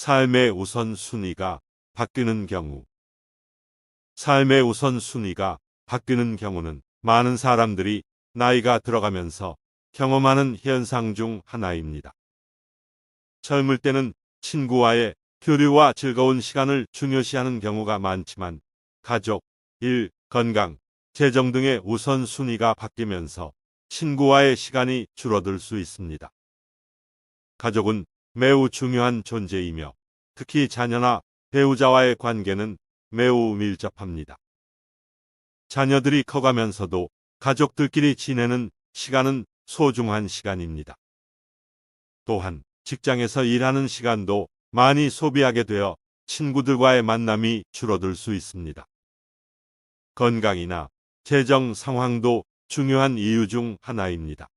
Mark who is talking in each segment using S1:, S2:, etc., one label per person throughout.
S1: 삶의 우선순위가 바뀌는 경우. 삶의 우선순위가 바뀌는 경우는 많은 사람들이 나이가 들어가면서 경험하는 현상 중 하나입니다. 젊을 때는 친구와의 교류와 즐거운 시간을 중요시하는 경우가 많지만 가족, 일, 건강, 재정 등의 우선순위가 바뀌면서 친구와의 시간이 줄어들 수 있습니다. 가족은 매우 중요한 존재이며 특히 자녀나 배우자와의 관계는 매우 밀접합니다. 자녀들이 커가면서도 가족들끼리 지내는 시간은 소중한 시간입니다. 또한 직장에서 일하는 시간도 많이 소비하게 되어 친구들과의 만남이 줄어들 수 있습니다. 건강이나 재정 상황도 중요한 이유 중 하나입니다.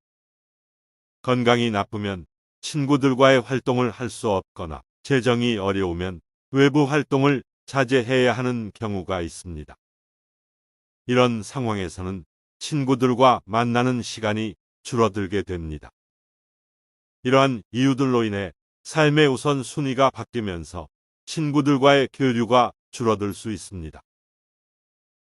S1: 건강이 나쁘면 친구들과의 활동을 할 수 없거나 재정이 어려우면 외부 활동을 자제해야 하는 경우가 있습니다. 이런 상황에서는 친구들과 만나는 시간이 줄어들게 됩니다. 이러한 이유들로 인해 삶의 우선순위가 바뀌면서 친구들과의 교류가 줄어들 수 있습니다.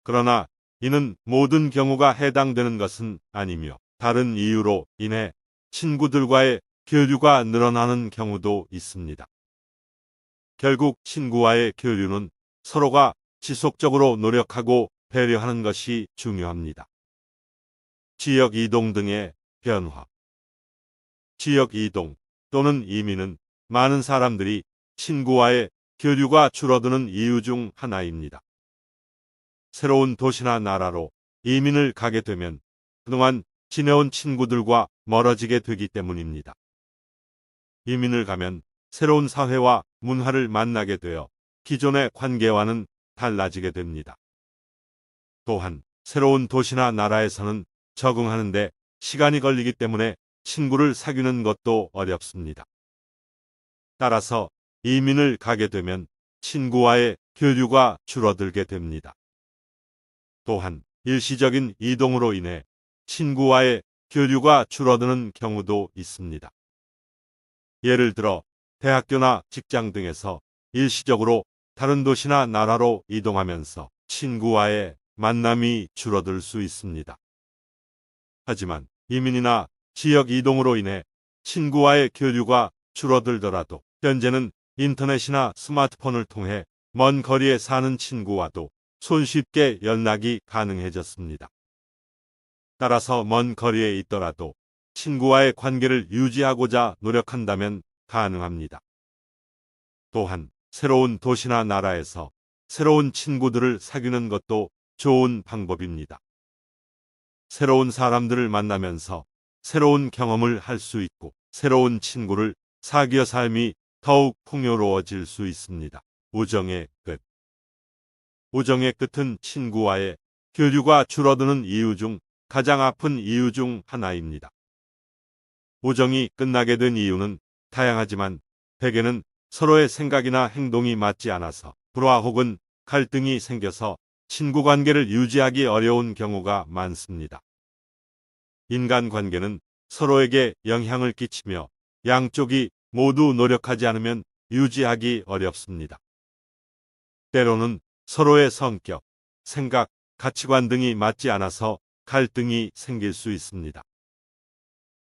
S1: 그러나 이는 모든 경우가 해당되는 것은 아니며 다른 이유로 인해 친구들과의 교류가 늘어나는 경우도 있습니다. 결국 친구와의 교류는 서로가 지속적으로 노력하고 배려하는 것이 중요합니다. 지역 이동 등의 변화. 지역 이동 또는 이민은 많은 사람들이 친구와의 교류가 줄어드는 이유 중 하나입니다. 새로운 도시나 나라로 이민을 가게 되면 그동안 지내온 친구들과 멀어지게 되기 때문입니다. 이민을 가면 새로운 사회와 문화를 만나게 되어 기존의 관계와는 달라지게 됩니다. 또한 새로운 도시나 나라에서는 적응하는데 시간이 걸리기 때문에 친구를 사귀는 것도 어렵습니다. 따라서 이민을 가게 되면 친구와의 교류가 줄어들게 됩니다. 또한 일시적인 이동으로 인해 친구와의 교류가 줄어드는 경우도 있습니다. 예를 들어 대학교나 직장 등에서 일시적으로 다른 도시나 나라로 이동하면서 친구와의 만남이 줄어들 수 있습니다. 하지만 이민이나 지역 이동으로 인해 친구와의 교류가 줄어들더라도 현재는 인터넷이나 스마트폰을 통해 먼 거리에 사는 친구와도 손쉽게 연락이 가능해졌습니다. 따라서 먼 거리에 있더라도 친구와의 관계를 유지하고자 노력한다면 가능합니다. 또한 새로운 도시나 나라에서 새로운 친구들을 사귀는 것도 좋은 방법입니다. 새로운 사람들을 만나면서 새로운 경험을 할 수 있고 새로운 친구를 사귀어 삶이 더욱 풍요로워질 수 있습니다. 우정의 끝. 우정의 끝은 친구와의 교류가 줄어드는 이유 중 가장 아픈 이유 중 하나입니다. 우정이 끝나게 된 이유는 다양하지만 대개는 서로의 생각이나 행동이 맞지 않아서 불화 혹은 갈등이 생겨서 친구 관계를 유지하기 어려운 경우가 많습니다. 인간관계는 서로에게 영향을 끼치며 양쪽이 모두 노력하지 않으면 유지하기 어렵습니다. 때로는 서로의 성격, 생각, 가치관 등이 맞지 않아서 갈등이 생길 수 있습니다.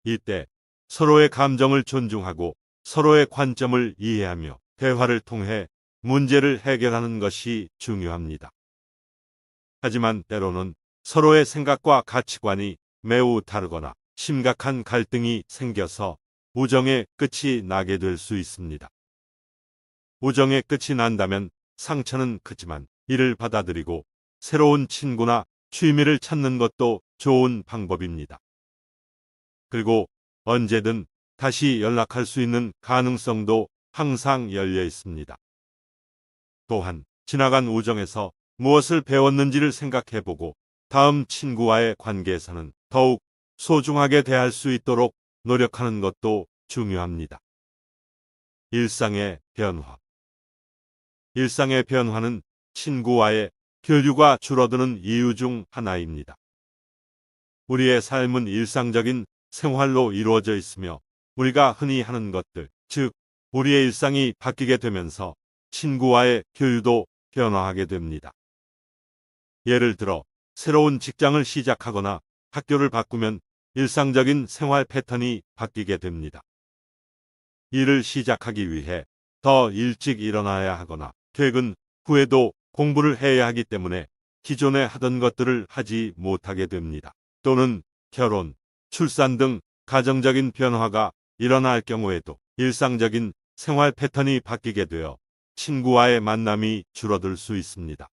S1: 이때 서로의 감정을 존중하고 서로의 관점을 이해하며 대화를 통해 문제를 해결하는 것이 중요합니다. 하지만 때로는 서로의 생각과 가치관이 매우 다르거나 심각한 갈등이 생겨서 우정의 끝이 나게 될 수 있습니다. 우정의 끝이 난다면 상처는 크지만 이를 받아들이고 새로운 친구나 취미를 찾는 것도 좋은 방법입니다. 그리고 언제든 다시 연락할 수 있는 가능성도 항상 열려 있습니다. 또한 지나간 우정에서 무엇을 배웠는지를 생각해보고 다음 친구와의 관계에서는 더욱 소중하게 대할 수 있도록 노력하는 것도 중요합니다. 일상의 변화. 일상의 변화는 친구와의 교류가 줄어드는 이유 중 하나입니다. 우리의 삶은 일상적인 생활로 이루어져 있으며 우리가 흔히 하는 것들, 즉 우리의 일상이 바뀌게 되면서 친구와의 교류도 변화하게 됩니다. 예를 들어 새로운 직장을 시작하거나 학교를 바꾸면 일상적인 생활 패턴이 바뀌게 됩니다. 일을 시작하기 위해 더 일찍 일어나야 하거나 퇴근 후에도 공부를 해야 하기 때문에 기존에 하던 것들을 하지 못하게 됩니다. 또는 결혼, 출산 등 가정적인 변화가 일어날 경우에도 일상적인 생활 패턴이 바뀌게 되어 친구와의 만남이 줄어들 수 있습니다.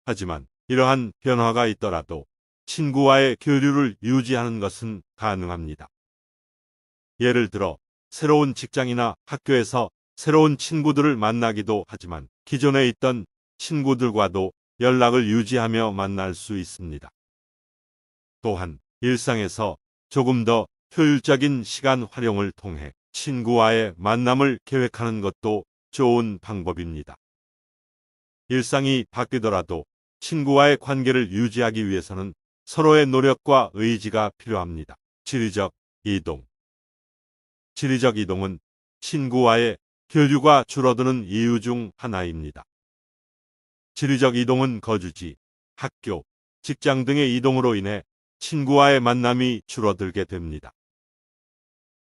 S1: 하지만 이러한 변화가 있더라도 친구와의 교류를 유지하는 것은 가능합니다. 예를 들어 새로운 직장이나 학교에서 새로운 친구들을 만나기도 하지만 기존에 있던 친구들과도 연락을 유지하며 만날 수 있습니다. 또한 일상에서 조금 더 효율적인 시간 활용을 통해 친구와의 만남을 계획하는 것도 좋은 방법입니다. 일상이 바뀌더라도 친구와의 관계를 유지하기 위해서는 서로의 노력과 의지가 필요합니다. 지리적 이동. 지리적 이동은 친구와의 교류가 줄어드는 이유 중 하나입니다. 지리적 이동은 거주지, 학교, 직장 등의 이동으로 인해 친구와의 만남이 줄어들게 됩니다.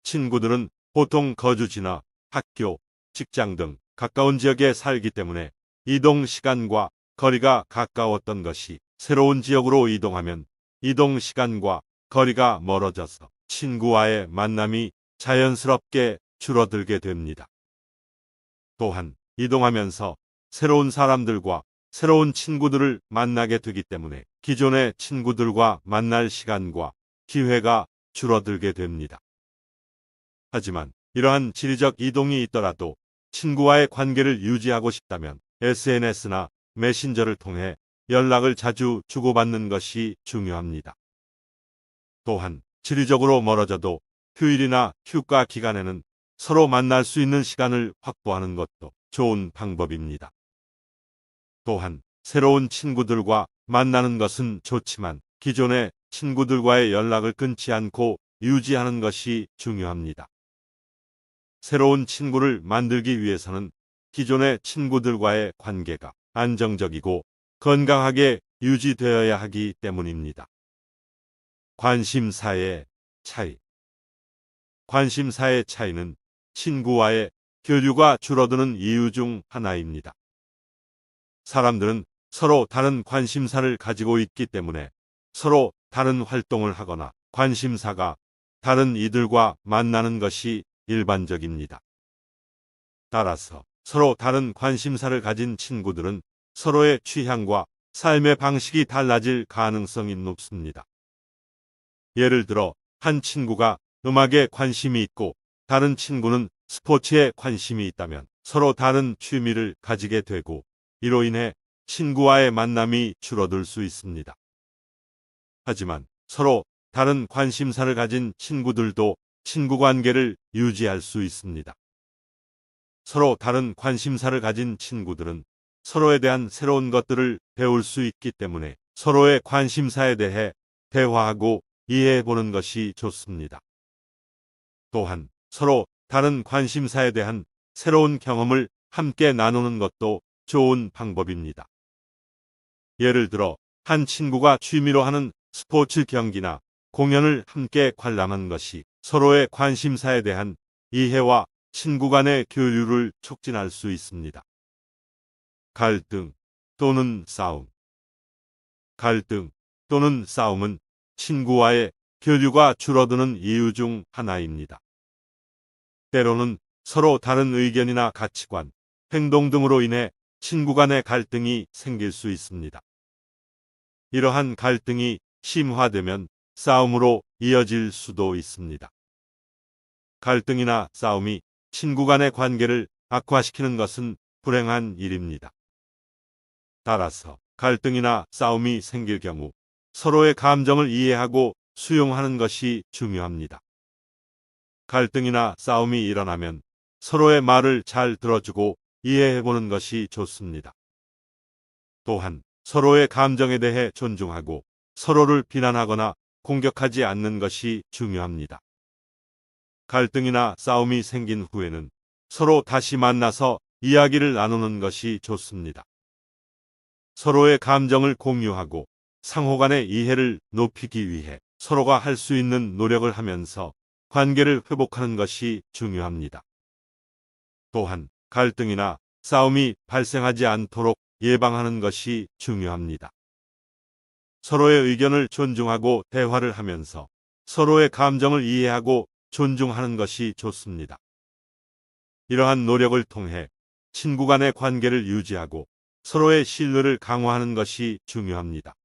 S1: 친구들은 보통 거주지나 학교, 직장 등 가까운 지역에 살기 때문에 이동 시간과 거리가 가까웠던 것이 새로운 지역으로 이동하면 이동 시간과 거리가 멀어져서 친구와의 만남이 자연스럽게 줄어들게 됩니다. 또한 이동하면서 새로운 사람들과 새로운 친구들을 만나게 되기 때문에 기존의 친구들과 만날 시간과 기회가 줄어들게 됩니다. 하지만 이러한 지리적 이동이 있더라도 친구와의 관계를 유지하고 싶다면 SNS나 메신저를 통해 연락을 자주 주고받는 것이 중요합니다. 또한 지리적으로 멀어져도 휴일이나 휴가 기간에는 서로 만날 수 있는 시간을 확보하는 것도 좋은 방법입니다. 또한 새로운 친구들과 만나는 것은 좋지만 기존의 친구들과의 연락을 끊지 않고 유지하는 것이 중요합니다. 새로운 친구를 만들기 위해서는 기존의 친구들과의 관계가 안정적이고 건강하게 유지되어야 하기 때문입니다. 관심사의 차이. 관심사의 차이는 친구와의 교류가 줄어드는 이유 중 하나입니다. 사람들은 서로 다른 관심사를 가지고 있기 때문에 서로 다른 활동을 하거나 관심사가 다른 이들과 만나는 것이 일반적입니다. 따라서 서로 다른 관심사를 가진 친구들은 서로의 취향과 삶의 방식이 달라질 가능성이 높습니다. 예를 들어 한 친구가 음악에 관심이 있고 다른 친구는 스포츠에 관심이 있다면 서로 다른 취미를 가지게 되고 이로 인해 친구와의 만남이 줄어들 수 있습니다. 하지만 서로 다른 관심사를 가진 친구들도 친구 관계를 유지할 수 있습니다. 서로 다른 관심사를 가진 친구들은 서로에 대한 새로운 것들을 배울 수 있기 때문에 서로의 관심사에 대해 대화하고 이해해 보는 것이 좋습니다. 또한 서로 다른 관심사에 대한 새로운 경험을 함께 나누는 것도 좋은 방법입니다. 예를 들어 한 친구가 취미로 하는 스포츠 경기나 공연을 함께 관람한 것이 서로의 관심사에 대한 이해와 친구 간의 교류를 촉진할 수 있습니다. 갈등 또는 싸움. 갈등 또는 싸움은 친구와의 교류가 줄어드는 이유 중 하나입니다. 때로는 서로 다른 의견이나 가치관, 행동 등으로 인해 친구 간의 갈등이 생길 수 있습니다. 이러한 갈등이 심화되면 싸움으로 이어질 수도 있습니다. 갈등이나 싸움이 친구 간의 관계를 악화시키는 것은 불행한 일입니다. 따라서 갈등이나 싸움이 생길 경우 서로의 감정을 이해하고 수용하는 것이 중요합니다. 갈등이나 싸움이 일어나면 서로의 말을 잘 들어주고 이해해보는 것이 좋습니다. 또한 서로의 감정에 대해 존중하고 서로를 비난하거나 공격하지 않는 것이 중요합니다. 갈등이나 싸움이 생긴 후에는 서로 다시 만나서 이야기를 나누는 것이 좋습니다. 서로의 감정을 공유하고 상호 간의 이해를 높이기 위해 서로가 할 수 있는 노력을 하면서 관계를 회복하는 것이 중요합니다. 또한 갈등이나 싸움이 발생하지 않도록 예방하는 것이 중요합니다. 서로의 의견을 존중하고 대화를 하면서 서로의 감정을 이해하고 존중하는 것이 좋습니다. 이러한 노력을 통해 친구 간의 관계를 유지하고 서로의 신뢰를 강화하는 것이 중요합니다.